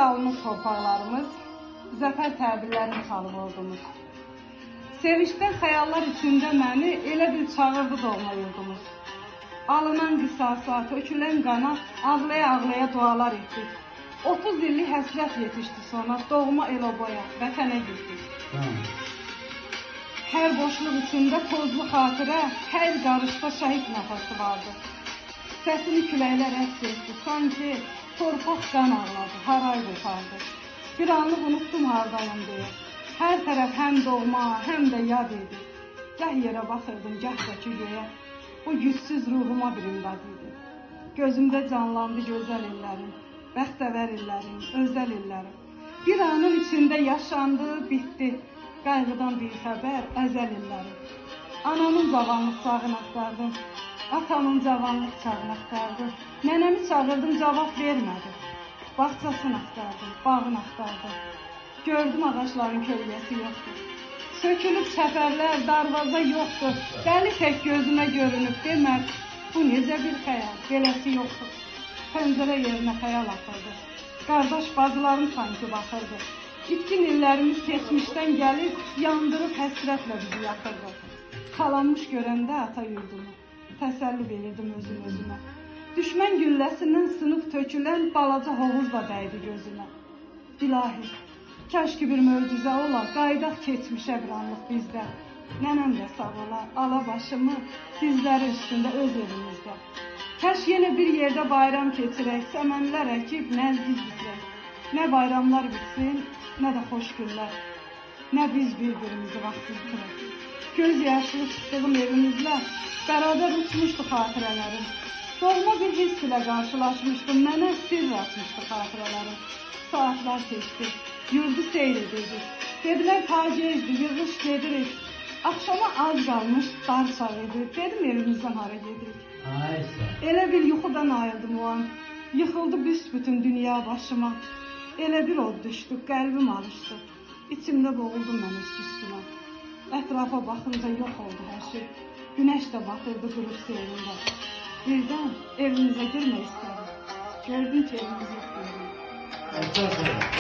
alınır torpaqlarımız, zəfər təbillərini çalıb ordumuz. Sevinçdən xəyallar içində məni elə bil çağırdı doğma yurdumuz. Alınan qisasa, tökülən qana, ağlaya-ağlaya dualar etdik. 30 illik həsrət yetişdi sonra, doğma el-obaya, vətənə gitdik. Hər boşluq içində tozlu xatirə, hər qarışda şəhid nəfəsi vardı. Səsini küləklər əks etdi, sanki torpaq qan ağladı, haray qopardı. Bir anlıq unutdum hardayım deyə. Hər tərəf həm doğma, həm də yad idi. Gah yerə baxırdım, gah da ki göyə. O gücsüz ruhuma bir imdad idi. Gözümdə canlandı gözəl illərim, bəxtəvər illərim, özəl illərim. Bir anın içində yaşandı, bitdi. Qayğıdan bir xəbər, əzəl illərim. Anamın cavanlıq çağını axtardım, atamın cavanlıq çağını axtardım. Nənəmi çağırdım, cavab vermədi. Bağçasını axtardım, bağını axtardım. Gördüm ağaçların kölgəsi yoxdur. Sökülüb çəpərlər, darvaza yoxdur. Dəli tək gözümə görünüb demək, bu necə bir xəyal, beləsi yoxdur. Pəncərə yerinə xəyal axırdı. Qardaş bacılarım sanki baxırdı. İtkin illərimiz keçmişdən gəlib, yandırıb həsrətlə bizi yaxırdı. Qalanmış görəndə ata yurdumu, təsəlli verirdim özümə. Düşmən gülləsindən sınıb tökülən balaca hovuz da dəydi gözümə. İlahi, kaş ki bir möcüzə ola, qaydaq keçmişə bir anlıq bizdə. Nənəm də sağ ola, ala başımı dizləri üstündə öz evimizdə. Kaş yenə bir yerdə bayram keçirək, səmənlər əkib, nəzgiz bitirək. Nə bayramlar bitsin, nə də xoş günlər, nə biz bir-birimizi vaxtsız itirək. Göz yaşlı çıxdığım evimizlə bərabər uçmuşdu xatirələrim. Doğma bir hiss ilə qarşılaşmışdım, mənə sirr açmışdı xatirələrim. Saatlar keçdi, yurdu seyr edirdik. Dedilər taciyəcdi, yığış gedirik. Axşama az qalmış, dar çağ idi, dedim evimizdən hara gedirik. Elə bil yuxudan ayıldım o an, yıxıldı büsbütün dünya başıma. Elə bir od düşdü, qəlbim alışdı. İçimdə boğuldum mən üst-üstümə. Ətrafa baxınca yox oldu hər şey. Günəş də batırdı qırıb seyrində. Birdən evimizə girmək istədim. Gördüm ki evimiz yox.